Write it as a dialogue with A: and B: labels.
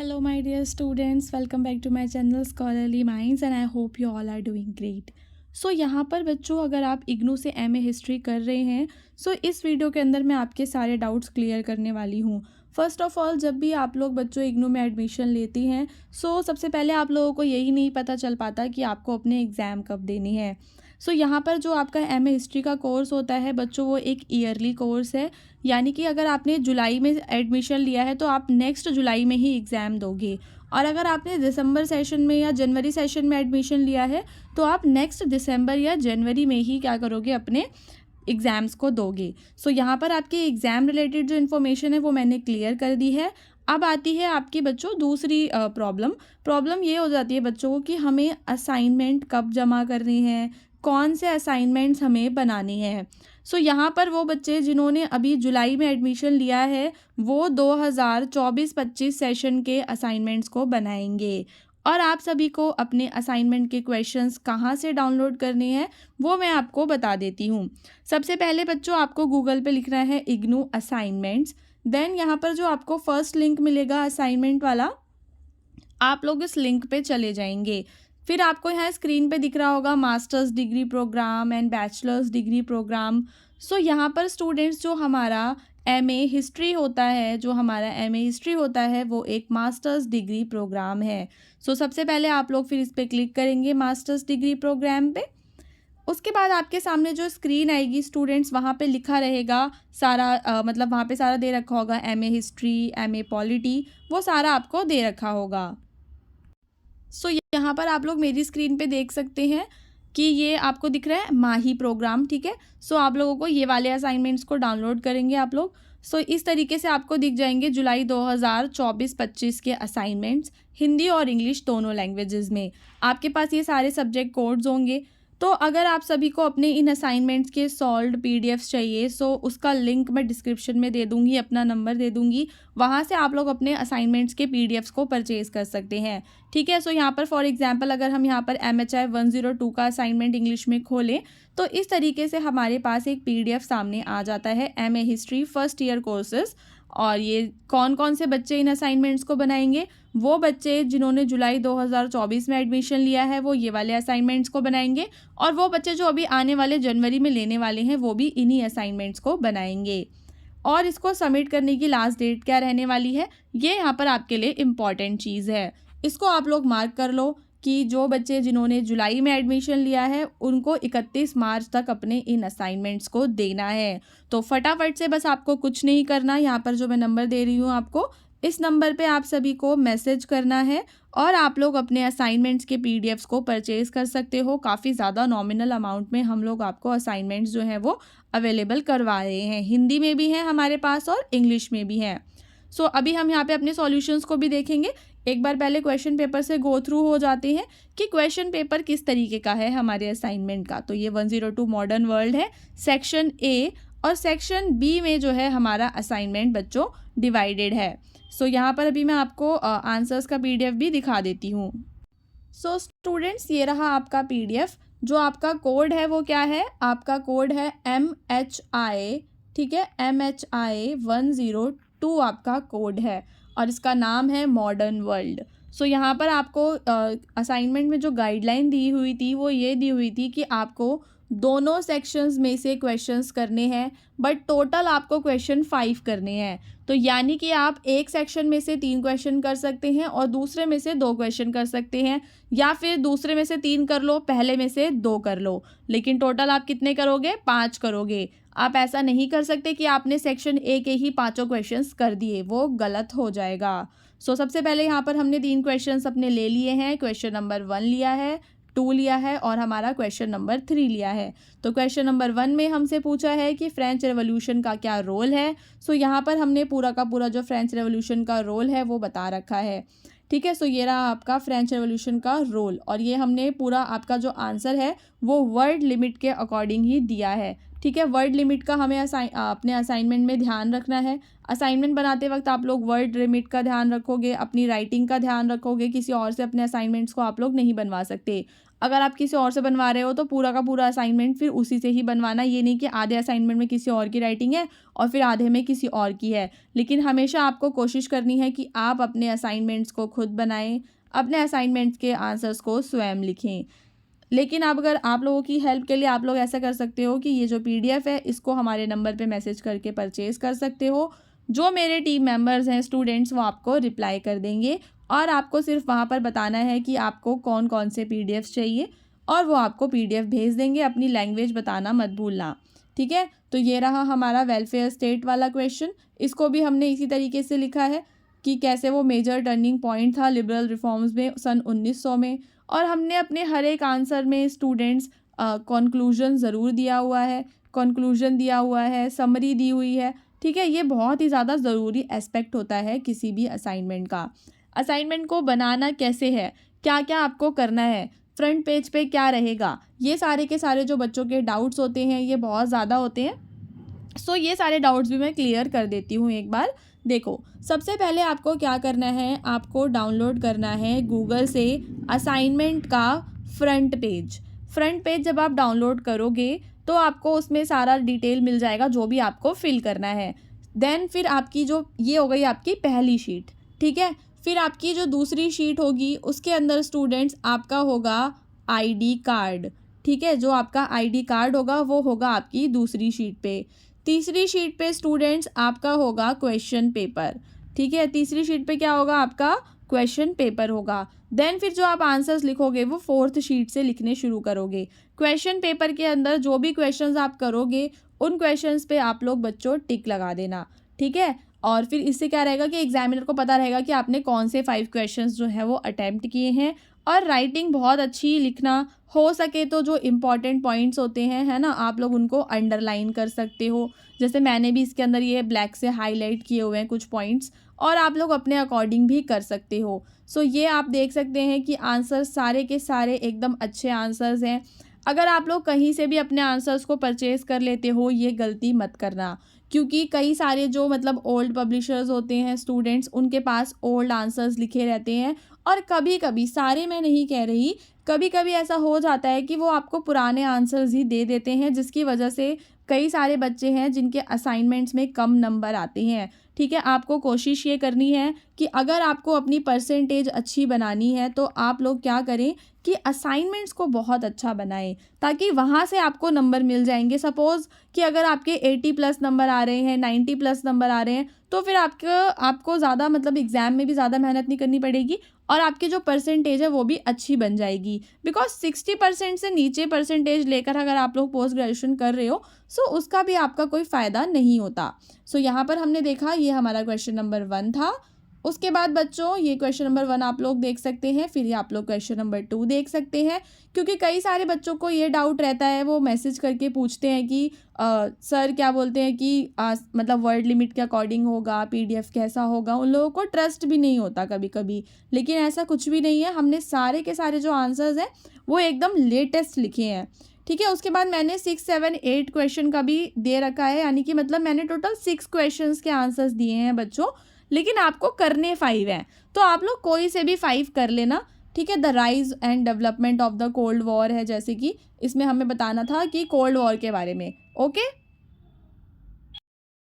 A: Hello, my dear students. Welcome back to my channel Scholarly Minds and I hope you all are doing great. यहाँ पर बच्चों अगर आप इग्नू से MA history कर रहे हैं इस वीडियो के अंदर मैं आपके सारे डाउट्स क्लियर करने वाली हूँ। फर्स्ट ऑफ ऑल जब भी आप लोग बच्चों इग्नू में एडमिशन लेती हैं सबसे पहले आप लोगों को यही नहीं पता चल पाता कि आपको अपने एग्ज़ाम कब देनी है। यहाँ पर जो आपका एमए हिस्ट्री का कोर्स होता है बच्चों वो एक ईयरली कोर्स है, यानी कि अगर आपने जुलाई में एडमिशन लिया है तो आप नेक्स्ट जुलाई में ही एग्ज़ाम दोगे, और अगर आपने दिसंबर सेशन में या जनवरी सेशन में एडमिशन लिया है तो आप नेक्स्ट दिसंबर या जनवरी में ही क्या करोगे, अपने एग्ज़ाम्स को दोगे। यहाँ पर आपके एग्ज़ाम रिलेटेड जो इन्फॉर्मेशन है वो मैंने क्लियर कर दी है। अब आती है आपकी बच्चों दूसरी प्रॉब्लम ये हो जाती है बच्चों को कि हमें असाइनमेंट कब जमा करनी है, कौन से असाइनमेंट्स हमें बनाने हैं। यहाँ पर वो बच्चे जिन्होंने अभी जुलाई में एडमिशन लिया है वो 2024-25 सेशन के असाइनमेंट्स को बनाएंगे, और आप सभी को अपने असाइनमेंट के क्वेश्चंस कहाँ से डाउनलोड करने हैं वो मैं आपको बता देती हूँ। सबसे पहले बच्चों आपको गूगल पे लिखना है इग्नू असाइनमेंट्स, देन यहाँ पर जो आपको फर्स्ट लिंक मिलेगा असाइनमेंट वाला, आप लोग इस लिंक पे चले जाएंगे। फिर आपको यहाँ स्क्रीन पे दिख रहा होगा masters degree program and bachelors degree program. यहाँ पर स्टूडेंट्स जो हमारा एमए हिस्ट्री होता है वो एक मास्टर्स डिग्री प्रोग्राम है। सबसे पहले आप लोग फिर इस पर क्लिक करेंगे मास्टर्स डिग्री प्रोग्राम पे। उसके बाद आपके सामने जो स्क्रीन आएगी स्टूडेंट्स, वहाँ पे लिखा रहेगा सारा मतलब वहाँ पे सारा दे रखा होगा, एमए हिस्ट्री, एमए पॉलिटी, वो सारा आपको दे रखा होगा। यहाँ पर आप लोग मेरी स्क्रीन पे देख सकते हैं कि ये आपको दिख रहा है माही प्रोग्राम, ठीक है। आप लोगों को ये वाले असाइनमेंट्स को डाउनलोड करेंगे आप लोग। इस तरीके से आपको दिख जाएंगे जुलाई 2024-25 के असाइनमेंट्स, हिंदी और इंग्लिश दोनों लैंग्वेजेस में। आपके पास ये सारे सब्जेक्ट कोड्स होंगे। अगर आप सभी को अपने इन असाइनमेंट्स के सॉल्व्ड पीडीएफ्स चाहिए उसका लिंक मैं डिस्क्रिप्शन में दे दूँगी, अपना नंबर दे दूँगी, वहाँ से आप लोग अपने असाइनमेंट्स के पीडीएफ्स को परचेज़ कर सकते हैं, ठीक है। यहाँ पर फॉर एग्जांपल अगर हम यहाँ पर MHI 102 का असाइनमेंट इंग्लिश में खोलें तो इस तरीके से हमारे पास एक पीडीएफ सामने आ जाता है, MA history first year courses. और ये कौन कौन से बच्चे इन असाइनमेंट्स को बनाएंगे, वो बच्चे जिन्होंने जुलाई 2024 में एडमिशन लिया है वो ये वाले असाइनमेंट्स को बनाएंगे, और वो बच्चे जो अभी आने वाले जनवरी में लेने वाले हैं वो भी इन्हीं असाइनमेंट्स को बनाएंगे। और इसको सबमिट करने की लास्ट डेट क्या रहने वाली है, ये यहाँ पर आपके लिए इम्पॉर्टेंट चीज़ है, इसको आप लोग मार्क कर लो कि जो बच्चे जिन्होंने जुलाई में एडमिशन लिया है उनको 31 मार्च तक अपने इन असाइनमेंट्स को देना है। फटाफट से बस आपको कुछ नहीं करना, यहाँ पर जो मैं नंबर दे रही हूँ आपको, इस नंबर पे आप सभी को मैसेज करना है और आप लोग अपने असाइनमेंट्स के पीडीएफ्स को परचेज़ कर सकते हो। काफ़ी ज़्यादा नॉमिनल अमाउंट में हम लोग आपको असाइनमेंट्स जो हैं वो अवेलेबल करवा रहे हैं, हिंदी में भी हैं हमारे पास और इंग्लिश में भी हैं। अभी हम यहाँ पे अपने सॉल्यूशंस को भी देखेंगे। एक बार पहले क्वेश्चन पेपर से गो थ्रू हो जाते हैं कि क्वेश्चन पेपर किस तरीके का है हमारे असाइनमेंट का। ये 102 मॉडर्न वर्ल्ड है, सेक्शन ए, और सेक्शन बी में जो है हमारा असाइनमेंट बच्चों डिवाइडेड है। यहाँ पर अभी मैं आपको आंसर्स का पीडीएफ भी दिखा देती हूँ। स्टूडेंट्स ये रहा आपका पीडीएफ। जो आपका कोड है वो क्या है, आपका कोड है MHI, ठीक है, MHI 102 आपका कोड है और इसका नाम है मॉडर्न वर्ल्ड। यहाँ पर आपको असाइनमेंट में जो गाइडलाइन दी हुई थी वो ये दी हुई थी कि आपको दोनों सेक्शंस में से क्वेश्चंस करने हैं, बट टोटल आपको क्वेश्चन 5 करने हैं। यानी कि आप एक सेक्शन में से 3 क्वेश्चन कर सकते हैं और दूसरे में से 2 क्वेश्चन कर सकते हैं, या फिर दूसरे में से 3 कर लो, पहले में से 2 कर लो, लेकिन टोटल आप कितने करोगे, 5 करोगे। आप ऐसा नहीं कर सकते कि आपने सेक्शन ए के ही 5 क्वेश्चंस कर दिए, वो गलत हो जाएगा। सबसे पहले यहाँ पर हमने 3 क्वेश्चंस अपने ले लिए हैं। क्वेश्चन नंबर 1 लिया है, 2 लिया है और हमारा क्वेश्चन नंबर 3 लिया है। क्वेश्चन नंबर 1 में हमसे पूछा है कि फ्रेंच रेवोल्यूशन का क्या रोल है। यहाँ पर हमने पूरा का पूरा जो फ्रेंच रेवोल्यूशन का रोल है वो बता रखा है, ठीक है। ये रहा आपका फ्रेंच रेवोल्यूशन का रोल, और ये हमने पूरा आपका जो आंसर है वो वर्ड लिमिट के अकॉर्डिंग ही दिया है। ठीक है। वर्ड लिमिट का हमें अपने असाइनमेंट में ध्यान रखना है। असाइनमेंट बनाते वक्त आप लोग वर्ड लिमिट का ध्यान रखोगे, अपनी राइटिंग का ध्यान रखोगे। किसी और से अपने असाइनमेंट्स को आप लोग नहीं बनवा सकते। अगर आप किसी और से बनवा रहे हो तो पूरा का पूरा असाइनमेंट फिर उसी से ही बनवाना। ये नहीं कि आधे असाइनमेंट में किसी और की राइटिंग है और फिर आधे में किसी और की है। लेकिन हमेशा आपको कोशिश करनी है कि आप अपने असाइनमेंट्स को खुद बनाएं, अपने असाइनमेंट्स के आंसर्स को स्वयं लिखें। लेकिन अब अगर आप लोगों की हेल्प के लिए आप लोग ऐसा कर सकते हो कि ये जो PDF है इसको हमारे नंबर पे मैसेज करके परचेज़ कर सकते हो। जो मेरे टीम मेंबर्स हैं, स्टूडेंट्स, वो आपको रिप्लाई कर देंगे और आपको सिर्फ वहाँ पर बताना है कि आपको कौन कौन से PDFs चाहिए और वो आपको PDF भेज देंगे। अपनी लैंग्वेज बताना मत भूलना, ठीक है। तो ये रहा हमारा वेलफेयर स्टेट वाला क्वेश्चन। इसको भी हमने इसी तरीके से लिखा है कि कैसे वो मेजर टर्निंग पॉइंट था लिबरल रिफॉर्म्स में सन 1900 में। और हमने अपने हर एक आंसर में स्टूडेंट्स कंक्लूजन ज़रूर दिया हुआ है, कंक्लूजन दिया हुआ है, समरी दी हुई है, ठीक है। ये बहुत ही ज़्यादा ज़रूरी एस्पेक्ट होता है किसी भी असाइनमेंट का। असाइनमेंट को बनाना कैसे है, क्या क्या आपको करना है, फ्रंट पेज पे क्या रहेगा, ये सारे के सारे जो बच्चों के डाउट्स होते हैं ये बहुत ज़्यादा होते हैं। सो ये सारे डाउट्स भी मैं क्लियर कर देती हूँ एक बार। देखो, सबसे पहले आपको क्या करना है, आपको डाउनलोड करना है गूगल से असाइनमेंट का फ्रंट पेज। फ्रंट पेज जब आप डाउनलोड करोगे तो आपको उसमें सारा डिटेल मिल जाएगा जो भी आपको फिल करना है। देन फिर आपकी जो ये हो गई आपकी पहली शीट, ठीक है। फिर आपकी जो दूसरी शीट होगी उसके अंदर स्टूडेंट्स आपका होगा ID कार्ड, ठीक है। जो आपका ID कार्ड होगा वो होगा आपकी दूसरी शीट पे। तीसरी शीट पे स्टूडेंट्स आपका होगा क्वेश्चन पेपर, ठीक है। तीसरी शीट पे क्या होगा, आपका क्वेश्चन पेपर होगा। देन फिर जो आप आंसर्स लिखोगे वो फोर्थ शीट से लिखने शुरू करोगे। क्वेश्चन पेपर के अंदर जो भी क्वेश्चंस आप करोगे उन क्वेश्चंस पे आप लोग बच्चों टिक लगा देना, ठीक है। और फिर इससे क्या रहेगा कि एग्जामिनर को पता रहेगा कि आपने कौन से 5 क्वेश्चंस जो है वो अटैम्प्ट किए हैं। और राइटिंग बहुत अच्छी लिखना, हो सके तो जो इम्पॉर्टेंट पॉइंट्स होते हैं, है ना, आप लोग उनको अंडरलाइन कर सकते हो। जैसे मैंने भी इसके अंदर ये ब्लैक से हाईलाइट किए हुए हैं कुछ पॉइंट्स, और आप लोग अपने अकॉर्डिंग भी कर सकते हो। सो ये आप देख सकते हैं कि आंसर सारे के सारे एकदम अच्छे आंसर्स हैं। अगर आप लोग कहीं से भी अपने आंसर्स को परचेज़ कर लेते हो, ये गलती मत करना, क्योंकि कई सारे जो मतलब ओल्ड पब्लिशर्स होते हैं स्टूडेंट्स, उनके पास ओल्ड आंसर्स लिखे रहते हैं। और कभी कभी, सारे मैं नहीं कह रही, कभी कभी ऐसा हो जाता है कि वो आपको पुराने आंसर्स ही दे देते हैं, जिसकी वजह से कई सारे बच्चे हैं जिनके असाइनमेंट्स में कम नंबर आते हैं, ठीक है। आपको कोशिश ये करनी है कि अगर आपको अपनी परसेंटेज अच्छी बनानी है तो आप लोग क्या करें कि असाइनमेंट्स को बहुत अच्छा बनाएं, ताकि वहाँ से आपको नंबर मिल जाएंगे। सपोज़ कि अगर आपके 80+ नंबर आ रहे हैं, 90+ नंबर आ रहे हैं, तो फिर आपको ज़्यादा मतलब एग्ज़ाम में भी ज़्यादा मेहनत नहीं करनी पड़ेगी और आपकी जो परसेंटेज है वो भी अच्छी बन जाएगी। बिकॉज 60% से नीचे परसेंटेज लेकर अगर आप लोग पोस्ट ग्रेजुएशन कर रहे हो, सो उसका भी आपका कोई फ़ायदा नहीं होता। सो यहाँ पर हमने देखा, ये हमारा क्वेश्चन नंबर 1 था। उसके बाद बच्चों ये क्वेश्चन नंबर 1 आप लोग देख सकते हैं, फिर ये आप लोग क्वेश्चन नंबर 2 देख सकते हैं। क्योंकि कई सारे बच्चों को ये डाउट रहता है, वो मैसेज करके पूछते हैं कि सर क्या बोलते हैं कि मतलब वर्ड लिमिट के अकॉर्डिंग होगा, PDF कैसा होगा। उन लोगों को ट्रस्ट भी नहीं होता कभी कभी, लेकिन ऐसा कुछ भी नहीं है। हमने सारे के सारे जो आंसर्स हैं वो एकदम लेटेस्ट लिखे हैं, ठीक है। उसके बाद मैंने 6, 7, 8 क्वेश्चन का भी दे रखा है, यानी कि मतलब मैंने टोटल 6 क्वेश्चंस के आंसर्स दिए हैं बच्चों, लेकिन आपको करने 5 हैं। तो आप लोग कोई से भी 5 कर लेना, ठीक है। The rise and development of the cold war है, जैसे कि इसमें हमें बताना था कि कोल्ड वॉर के बारे में, ओके।